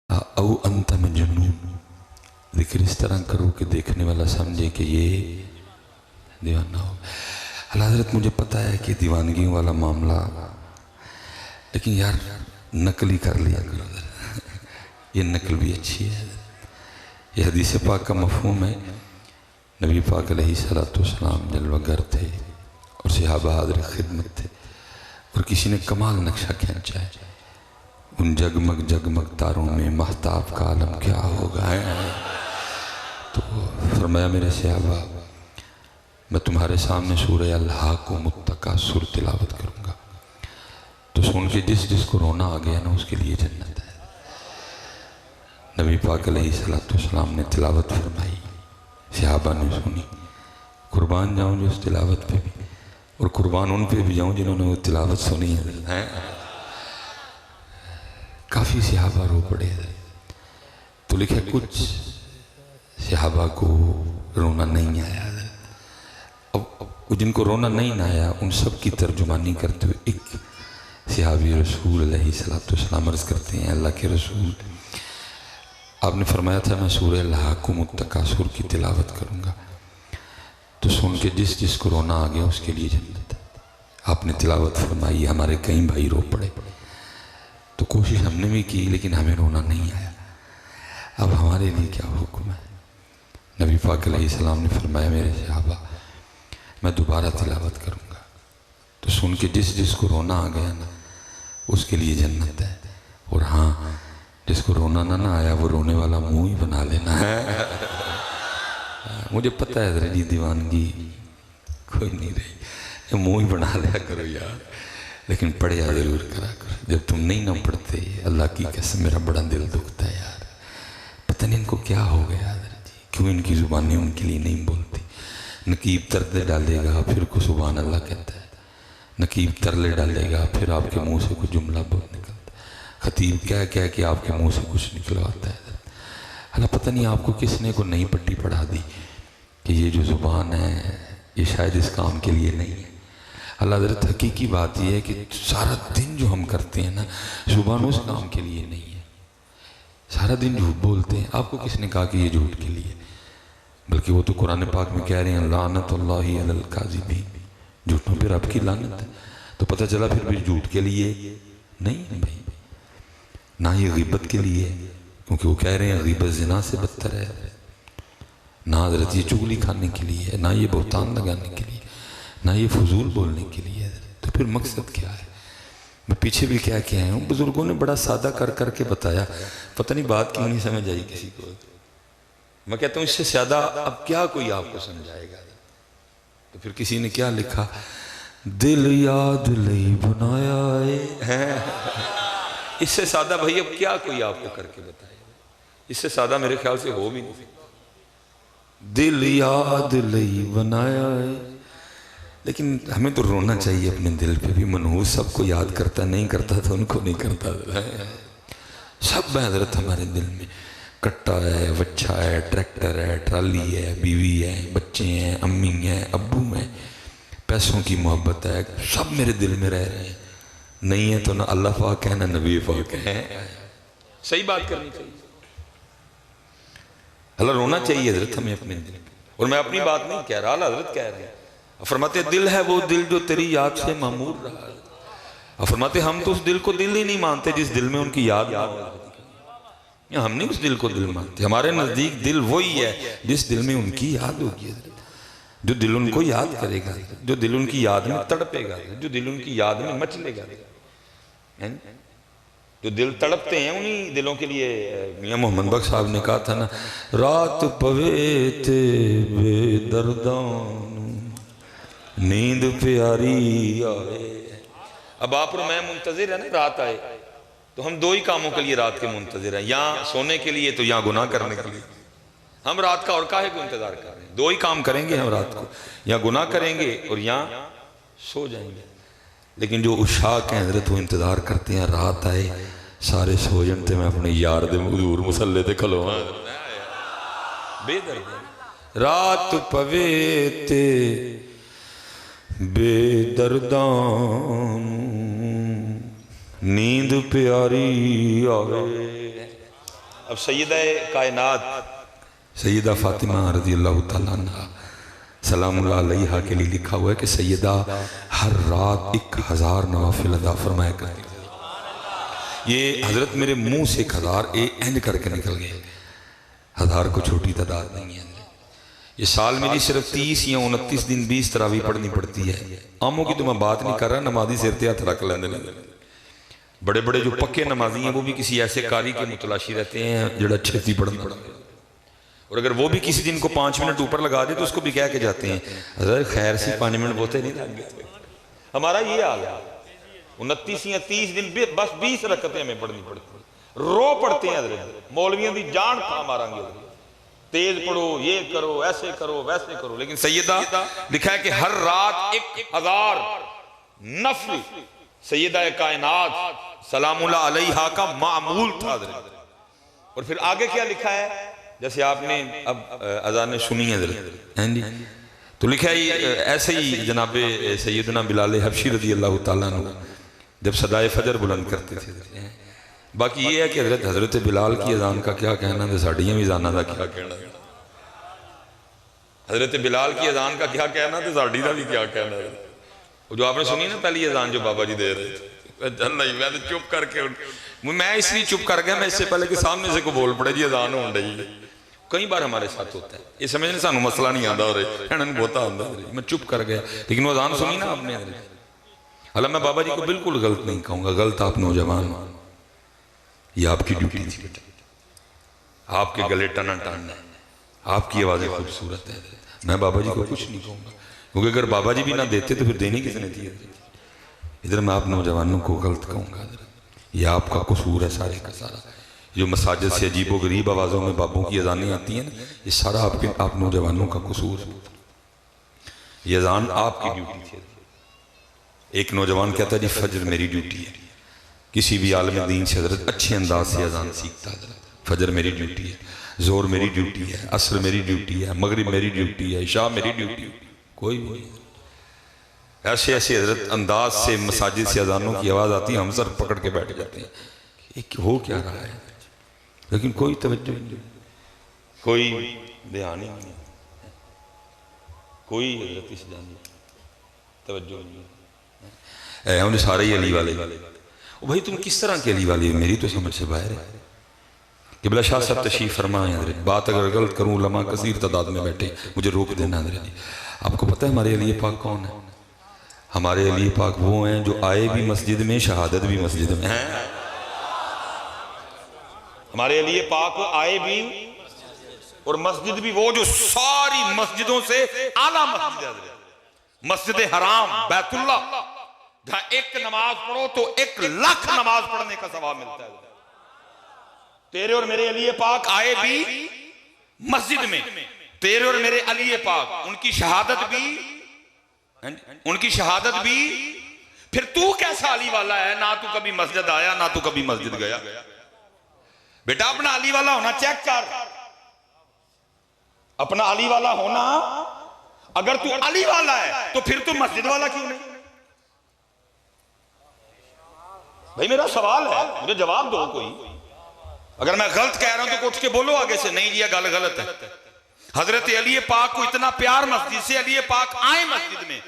औ अंत में जुनून, जिक्र इस तरह करो कि देखने वाला समझे कि ये दीवाना हो। अल्लाह हज़रत मुझे पता है कि दीवानगियों वाला मामला, लेकिन यार नकल ही कर लिया करो। ये नकल भी अच्छी है। ये हदीस पाक का मफ़हूम है। नबी पाक अलैहिस्सलाम जलवागर थे और सहाबा हाज़िर खिदमत थे और किसी ने कमाल नक्शा खींचा है। उन जगमग जगमग तारों में महताब का आलम क्या होगा है। तो फरमाया मेरे सहाबा, मैं तुम्हारे सामने सूरह अल-हाक़ुमुत तकासुर तिलावत करूँगा, तो सुन के जिस जिसको रोना आ गया ना उसके लिए जन्नत है। नबी पाक अलैहिस्सलाम ने तिलावत फरमाई, सहाबा ने सुनी। कुर्बान जाऊँ जो उस तिलावत पे भी, और कुर्बान उन पे भी जाऊँ जिन्होंने वो तिलावत सुनी है। काफ़ी सहाबा रो पड़े। तो लिखे कुछ सहाबा को रोना नहीं आया। अब जिनको रोना नहीं आया उन सब की तर्जुमानी करते हुए एक सहाबी रसूल अलैहिस्सलाम अर्ज़ करते हैं, अल्लाह के रसूल, आपने फरमाया था मैं सूरह अल-हाक़ुमुत तकासुर की तिलावत करूँगा, तो सुन के जिस जिसको रोना आ गया उसके लिए जन्नत है। आपने तिलावत फरमाई, हमारे कई भाई रो पड़े। तो कोशिश हमने भी की लेकिन हमें रोना नहीं आया। अब हमारे लिए क्या हुक्म है। नबी पाक अलैहिस्सलाम ने फरमाया मेरे सहाबा, मैं दोबारा तिलावत करूँगा, तो सुन के जिस जिसको रोना आ गया ना उसके लिए जन्नत है। और हाँ, जिसको रोना ना आया वो रोने वाला मुंह ही बना लेना है। मुझे पता है जी दीवानगी कोई नहीं रही, मुंह ही बना लिया करो यार, लेकिन पढ़िया ज़रूर करा करो। जब तुम नहीं ना पढ़ते, अल्लाह की कसम मेरा बड़ा दिल दुखता है यार। पता नहीं इनको क्या हो गया जी, क्यों इनकी ज़ुबानें उनके लिए नहीं बोलती। नकीब तरले डालेगा फिर को सुभान अल्लाह कहता है, नकीब तरले डालेगा फिर आपके मुंह से कुछ जुमला बहुत निकलता है, खतीब कह कह के आपके मुंह से कुछ निकलवाता है। अल्लाह पता नहीं आपको किसने को नई पट्टी पढ़ा दी कि ये जो ज़ुबान है ये शायद इस काम के लिए नहीं है। अल्लाह हज़रत हकीकी बात यह है कि सारा दिन जो हम करते हैं ना, ज़ुबान उस काम के लिए नहीं है। सारा दिन झूठ बोलते हैं, आपको किसने कहा कि ये झूठ के लिए, बल्कि वो तो कुरान पाक में कह रहे हैं लानतुल्लाहि अलल काज़िबीन, झूठों पर रब की लानत है। तो पता चला फिर भी झूठ के लिए नहीं है भाई, ना ये ग़ीबत के लिए, क्योंकि वो कह रहे हैं ग़ीबत ज़िना से बदतर है, ना हज़रत ये चुगली खाने के लिए है, ना ये बहुतान लगाने के लिए, ना ये फजूल बोलने के लिए है। तो फिर मकसद क्या है। मैं पीछे भी क्या क्या आया हूँ, बुज़ुर्गों ने बड़ा सादा कर कर के बताया, पता नहीं बात क्यों नहीं समझ आई किसी को। मैं कहता हूँ इससे ज़्यादा अब क्या कोई आपको समझाएगा। तो फिर किसी ने क्या लिखा, दिल याद लई बनाया है। इससे सादा भाई अब क्या कोई आपको करके बताएगा। इससे सादा मेरे ख्याल से हो भी नहीं। दिल याद लई बनाया है, लेकिन हमें तो रोना चाहिए अपने दिल पे भी। मनहूस सबको याद करता, नहीं करता तो उनको नहीं करता। सब हज़रत हमारे दिल में, कट्टा है, बच्चा है, ट्रैक्टर है, ट्राली है, बीवी है, बच्चे हैं, अम्मी हैं, अब्बू हैं, पैसों की मोहब्बत है, सब मेरे दिल में रह रहे हैं। नहीं है तो ना अल्लाह पाक है ना नबी पाक है। सही बात करनी चाहिए। अल्लाह रोना चाहिए हज़रत हमें अपने दिल पे। और मैं अपनी बात नहीं कह रहा, अल्लाह हज़रत कह रहे हैं। फरमाते दिल है वो दिल जो तेरी याद से मामूर रहा है। और फरमाते हम तो उस दिल को दिल ही नहीं मानते जिस दिल में उनकी याद ना हो। हम नहीं उस दिल को दिल मानते। हमारे नज़दीक दिल वही है जिस दिल में उनकी याद होगी, जो दिल उनको याद करेगा, जो दिल उनकी याद में तड़पेगा, जो दिल उनकी याद में मचलेगा। जो दिल तड़पते हैं उन्हीं दिलों के लिए मियां मोहम्मद बख्श साहब ने कहा था ना, रात पवे ते बेदर्दां नींद प्यारी आए। अब आप और मैं मुंतजिर है ना रात आए, तो हम दो ही कामों के लिए रात के मुंतजिर हैं, या सोने के लिए तो या गुनाह करने के लिए। हम रात का और काहे को इंतजार कर रहे हैं। दो ही काम करेंगे हम रात को, या गुनाह करेंगे और या सो जाएंगे। लेकिन जो उशाक हैं हज़रत वो इंतजार करते हैं रात आए, सारे सो जाते, मैं अपने यार दे हुजूर मुसल्ले ते खलोवां बेदर्द। रात पवे ते बेदर्दां नींद प्यारी आवे। अब सैयदा कायनात सैयदा फातिमा रज़ी अल्लाह तआला अन्हा सलामुल्लाह अलैहा के लिए लिखा हुआ है कि सैयदा हर रात 1000 नवाफिल अदा फरमाया करती थी। ये हजरत मेरे मुंह से 1000 एंड करके निकल गए। 1000 को छोटी तादाद नहीं है। ये साल में जी सिर्फ 30 या 29 दिन 20 तरावी पढ़नी पड़ती है। आमों की तो मैं बात नहीं कर रहा, नमाजी सिर ते हथ रख लेंगे। बड़े बड़े जो पक्के नमाजी हैं वो भी किसी ऐसे कारी के मुतलाशी रहते हैं जो छेती पढ़ना पड़ता है। और अगर वो भी किसी दिन को 5 मिनट ऊपर लगा दे तो उसको भी कह के जाते हैं अगर खैर से 5 मिनट बोते नहीं लग गए। हमारा ये हाल है। 29 या 30 दिन बस 20 रकतें हमें पढ़नी पड़ती, रो पड़ते हैं। मौलवियों की जान खा मारांगे, तेज पढ़ो, ये करो, ऐसे करो, वैसे करो। लेकिन सैयदा लिखा है कि हर रात 1000 नफल सैयदा कायनात सलामुल्लाह अलैहा का मामूल था। और फिर आगे क्या लिखा है, जैसे आपने अब अजान सुनी है जी, तो लिखा है ऐसे ही जनाबे सैयदना बिलाल हबशी रज़ी अल्लाह तआला अन्हु जब सदाए फजर बुलंद करते थे। बाकी ये है कि हजरत बिलाल की अजान का क्या कहना है, साड़ियाँ भी अजाना का क्या कहना है। हजरत बिलाल की अजान का क्या कहना तो साड़ी का भी क्या कहना है। जो आपने सुनी ना पहली अजान जो बाबा जी दे रहे थे, नहीं मैं तो चुप करके, मैं इसलिए चुप कर गया, मैं इससे पहले कि सामने से को बोल पड़े जी अजान हो रही है। कई बार हमारे साथ होता है, ये समझने सानू मसला नहीं आता और बहुता आता, मैं चुप कर गया। लेकिन वो अजान सुनी ना आपने, हालांकि मैं बाबा जी को बिल्कुल गलत नहीं कहूँगा, गलत आप नौजवान, ये आपकी ड्यूटी थी बेटा, आपके गले टना टानना, आपकी आवाज़ें खूबसूरत है। मैं बाबा जी को कुछ नहीं कहूँगा, क्योंकि अगर बाबा जी भी ना देते तो फिर देनी किसने थी। इधर मैं आप नौजवानों को गलत कहूँगा, ये आपका कसूर है सारे का सारा। जो मसाजिद से अजीबो गरीब आवाज़ों में बाबों की अजानें आती हैं ना, ये सारा आप नौजवानों का कसूर है। ये अजान आपकी ड्यूटी थी। एक नौजवान कहता है जी फजर मेरी ड्यूटी है, किसी भी आलम दीन से हजरत अच्छे अंदाज से अजान सीखता है। फजर मेरी ड्यूटी है, जोर मेरी ड्यूटी है, असर मेरी ड्यूटी है, मगरिब मेरी ड्यूटी है, इशा मेरी ड्यूटी है। कोई भी ऐसे ऐसे हजरत अंदाज से मसाजिद से अजानों की आवाज़ आती है, हम सर पकड़ के बैठ जाते हैं कि हो क्या रहा है। लेकिन कोई तवज्जो नहीं, कोई ध्यान ही नहीं, कोई हजरत इस जान तवज्जो नहीं। हम सारे ही अली वाले। भाई तुम किस तरह के अली वाले हो, मेरी तो समझ से बाहर है। क़िबला शाह साहब तशरीफ़ फरमाए, बात अगर गलत करूँ उलमा कसीर तादाद में बैठे, मुझे रोक देना। आपको पता है हमारे अली पाक कौन है? हमारे अली पाक वो हैं जो आए भी मस्जिद में, शहादत भी मस्जिद में हैं। हमारे अली पाक आए भी और मस्जिद भी, वो जो सारी मस्जिदों से आला मस्जिद है, मस्जिद हराम बैतुल्ला, जहां एक नमाज पढ़ो तो 1 लाख नमाज पढ़ने का सवाब मिलता है। तेरे और मेरे अली पाक आए भी मस्जिद में, तेरे और मेरे अली पाक, उनकी शहादत भी। फिर तू कैसा अली वाला है, ना तू कभी मस्जिद आया ना तू कभी मस्जिद गया। बेटा अपना अली वाला होना चेक कर, अपना अली वाला होना। अगर तू अली वाला है तो फिर तू मस्जिद वाला क्यों नहीं? भाई मेरा सवाल है, मुझे जवाब दो कोई। अगर मैं गलत कह रहा हूं तो उठ के बोलो आगे से, नहीं जी गल गलत है। हजरत अली पाक को इतना प्यार मस्जिद से, अली पाक आए मस्जिद में,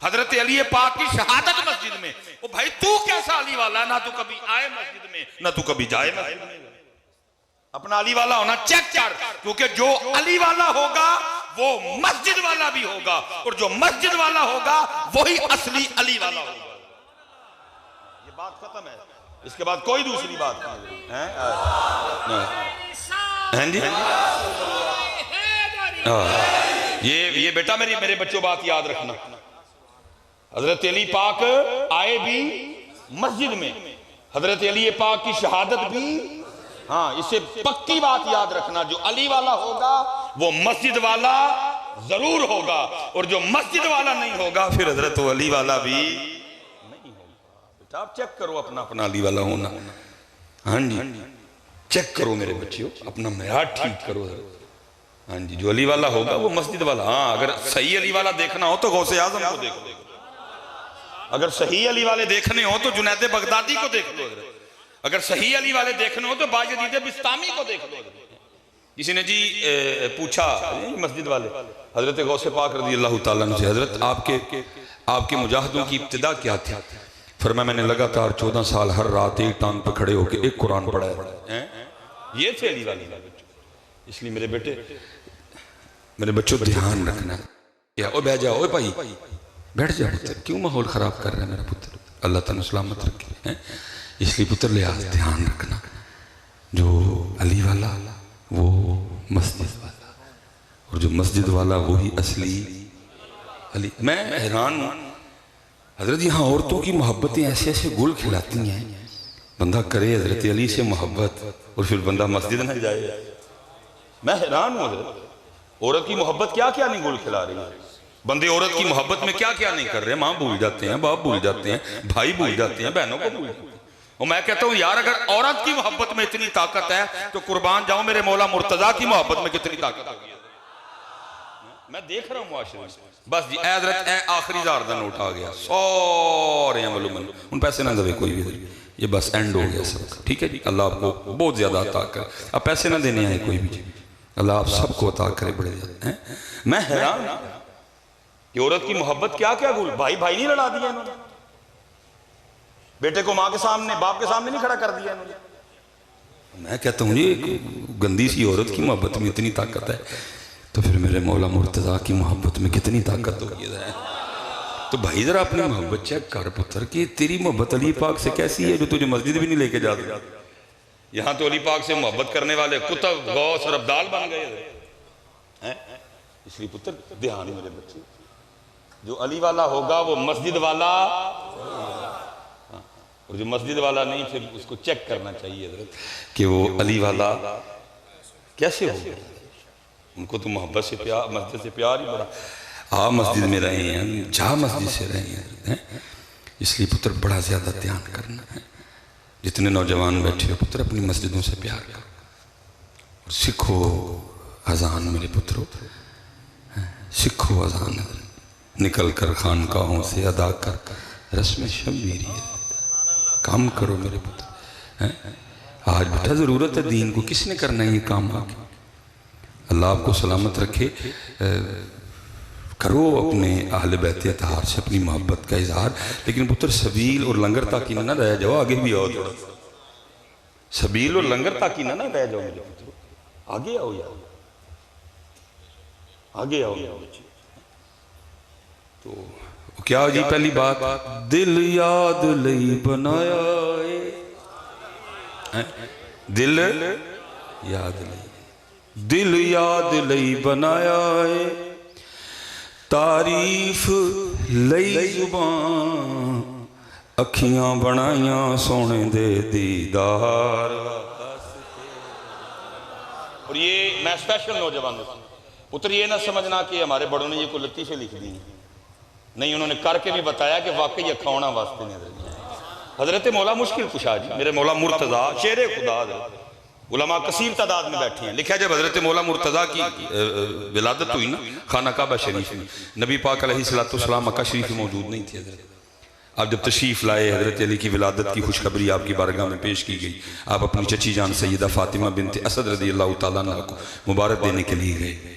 हजरत अली पाक की शहादत मस्जिद में। ओ भाई तू कैसा अली वाला है, ना तू कभी आए मस्जिद में ना तू कभी जाए मस्जिद में। अपना अली वाला होना चेक कर, क्योंकि जो अली वाला होगा वो मस्जिद वाला भी होगा, और जो मस्जिद वाला होगा वही असली अली वाला होगा। ये बात खत्म है, इसके बाद कोई दूसरी बात नहीं है। जी ये बेटा मेरे बच्चों बात याद रखना, हजरत अली पाक आए भी मस्जिद में, हजरत अली पाक की शहादत भी। हाँ, इसे पक्की बात याद रखना, जो अली वाला होगा वो मस्जिद वाला जरूर होगा, और जो मस्जिद वाला नहीं होगा फिर हजरत अली वाला भी नहीं होगा। बेटा आप चेक करो अपना अपना अली वाला होना। हाँ जी चेक करो मेरे बच्चियों, अपना मेयार ठीक करो। हाँ जी, जो अली वाला होगा वो मस्जिद वाला। हाँ, अगर सही अली वाला देखना हो तो गौसे आजम को देखो, अगर सही अली वाले देखने हो तो जुनैद बगदादी को देख लो, अगर सही अली वाले देखने हो तो बायजीद बिस्तामी को देख लो। किसी ने जी पूछा मस्जिद वाले हजरत गौसे पाक रज़ी अल्लाह ताला अन्हु से, हजरत आपके मुजाहिदों की इब्तिदा क्या थी? फरमाया मैंने लगातार 14 साल हर रात एक टांग पर खड़े होकर एक कुरान पढ़ा है। ये थे अली वाले। इसलिए मेरे बेटे मेरे बच्चों ध्यान रखना। या ओ बैठ जाओ, ओ भाई बैठ जाओ पुत्र, क्यों माहौल खराब कर रहा है मेरा पुत्र? अल्लाह ताला सलामत रखे। इसलिए पुत्र लिहाज ध्यान रखना, जो अली वाला वो मस्जिद वाला, और जो मस्जिद वाला वही असली अली। मैं हैरान हूँ हजरत, यहाँ औरतों की मोहब्बतें ऐसे ऐसे गुल खिलाती हैं, बंदा करे हजरत अली से मोहब्बत और फिर बंदा मस्जिद न जाए। मैं हैरान हूँ हजरत, औरत की मोहब्बत क्या क्या नहीं गुल खिला रही है। बंदे औरत की मोहब्बत में क्या क्या नहीं कर रहे। माँ भूल जाते हैं, बाप भूल जाते हैं, भाई भूल जाते हैं, बहनों को भूल जाते हैं। और मैं कहता हूँ यार, अगर औरत की मोहब्बत में इतनी ताकत है तो कुर्बान जाऊं मेरे मौला मुर्तजा की मोहब्बत में कितनी ताकत होगी। मैं देख रहा हूँ मुआशरे में। बस जी हजरत आखिरी 1000 का नोट आ गया, सारे मालूम उन पैसे ना दे कोई भी, ये बस एंड हो गया सब। ठीक है जी, अल्लाह आपको बहुत ज्यादा अता करे। अब पैसे ना देने आए कोई भी, अल्लाह आप सबको अता करे बड़े ज्यादा। मैं हैरान कि औरत की मोहब्बत क्या क्या गुल। भाई भाई नहीं लड़ा दिया इन्होंने, बेटे को माँ के सामने बाप के सामने नहीं खड़ा कर दिया इन्होंने। मैं कहता हूँ ये गंदी सी औरत की मोहब्बत में इतनी ताकत है, तो फिर मेरे मौला मुर्तजा की मोहब्बत में कितनी ताकत होगी। तो भाई जरा अपनी मोहब्बत चेक कर पुत्र कि तेरी मोहब्बत अली पाक से कैसी है, जो तुझे मस्जिद भी नहीं लेके जाते। यहाँ तो अली पाक से मोहब्बत करने वाले कुतुब गौस और अब्दाल बन गए। इसलिए पुत्र ध्यान मेरे बच्चे, जो अली वाला होगा वो मस्जिद वाला, और जो मस्जिद वाला नहीं फिर उसको चेक करना चाहिए कि वो अली वाला कैसे हो। उनको तो मोहब्बत से प्यार, मस्जिद से प्यार ही बड़ा। आ मस्जिद में रहे हैं, जा मस्जिद से रहे हैं। इसलिए पुत्र बड़ा ज्यादा ध्यान करना है। जितने नौजवान बैठे हो पुत्र, अपनी मस्जिदों से प्यार करो और सीखो अजान मेरे पुत्रों, सीखो अजान, निकल कर खानकाहों से अदा कर रस्म शब्बीरी, काम करो मेरे पुत्र। आज बेटा जरूरत है दीन को, किसने करना है ये काम आगे? अल्लाह आपको सलामत रखे। करो अपने अहले बैत अतहार से अपनी मोहब्बत का इजहार, लेकिन पुत्र सबील और लंगर ताकि ना रह जाओ, आगे भी आओ थोड़ा। सबील और लंगर ताकि ना रह जाओ मेरे पुत्र, आगे आओ यार, आगे आओ यार। तो क्या जी पहली बात, दिल याद लई बनाया है, दिल याद लई, दिल याद लई बनाया है, तारीफ लई जुबान, अखियां बनाइया सोने दे दीदार। और ये मैं स्पेशल नौजवानों पुत्र ये ना समझना कि हमारे बड़ों ने ये को लतीफे लिख दी नहीं, उन्होंने करके भी बताया कि वाकई अखाना वास्ते नहीं। हजरत मौला मुश्किल कुशा जी, मेरे मौला मुर्तजा शेरे खुदा, उलमा कसीर तादाद में बैठे हैं। लिखा जब हजरत मौला मुर्तजा की विलादत हुई ना खाना काबा शरीफ में, नबी पाक अलैहिस्सलाम मक्का शरीफ में मौजूद नहीं थे। हजरत आप जब तशरीफ लाए, हजरत अली की विलादत की खुशखबरी आपकी बारगाह में पेश की गई। आप अपनी चची जान सैयदा फातिमा बिनते असद रज़ी अल्लाह तआला अन्हा को मुबारक देने के लिए गए।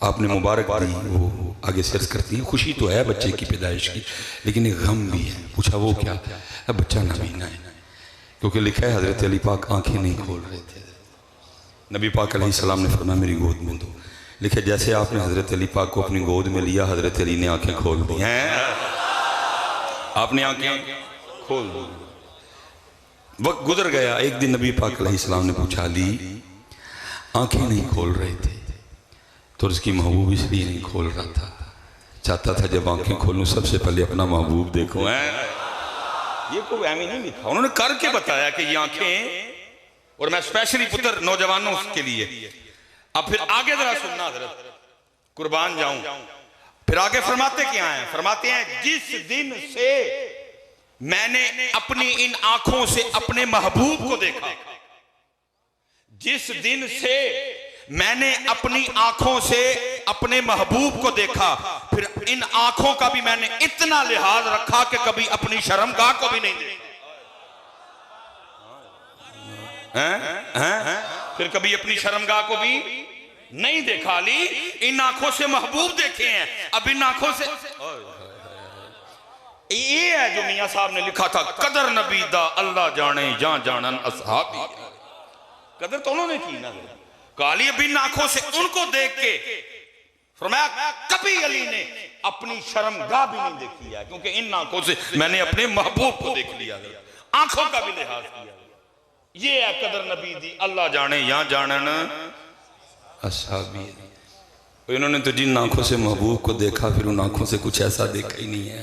आपने मुबारक दी, वो आगे सर्च करती है। खुशी तो है बच्चे की पैदाइश की, लेकिन एक गम भी है। पूछा वो क्या? अब बच्चा नबीना है, क्योंकि लिखा है हजरत अली पाक आंखें नहीं खोल रहे थे। नबी पाक अलैहिस्सलाम ने फरमाया मेरी गोद में दो। लिखे जैसे आपने हजरत अली पाक को अपनी गोद में लिया, हजरत अली ने आंखें खोल दी हैं। आपने आंखें खोल दी। वक्त गुजर गया। एक दिन नबी पाक अलैहिस्सलाम ने पूछा अली आंखें नहीं खोल रहे थे तो उसकी महबूब इसलिए नहीं खोल रहा था, चाहता था जब आंखें खोलूं सबसे पहले अपना महबूब देखूं। ये कोई एमी नहीं लिखा, उन्होंने करके बताया कि ये आंखें। और मैं स्पेशली पुत्र नौजवानों के लिए। अब फिर आगे जरा सुनना हजरत, कुर्बान जाऊं। फिर आगे फरमाते क्या हैं? फरमाते हैं जिस दिन से मैंने अपनी इन आंखों से अपने महबूब को देखा, जिस दिन से मैंने अपनी आंखों से अपने महबूब को देखा, फिर इन आंखों का भी मैंने इतना लिहाज रखा कि कभी अपनी शर्मगाह को भी नहीं देखा। हैं? फिर कभी अपनी शर्मगाह को भी नहीं देखा। अली इन आंखों से महबूब देखे हैं, अब इन आंखों से ये है जो मियां साहब ने लिखा था, कदर नबी दा अल्लाह जाने या जानन असहाबी। कदर तो उन्होंने की ना, काली अब इन आंखों से उनको देख के फरमाया कभी अली ने अपनी शर्मगाह भी नहीं देखी है, क्योंकि इन आंखों से मैंने अपने महबूब को देख लिया, आंखों का भी लिहाज किया। ये है कदर नबी दी अल्लाह जाने या जानन असहाबी। इन्होंने तो जिन आंखों से महबूब को देखा फिर उन आंखों से कुछ ऐसा देखा ही नहीं है।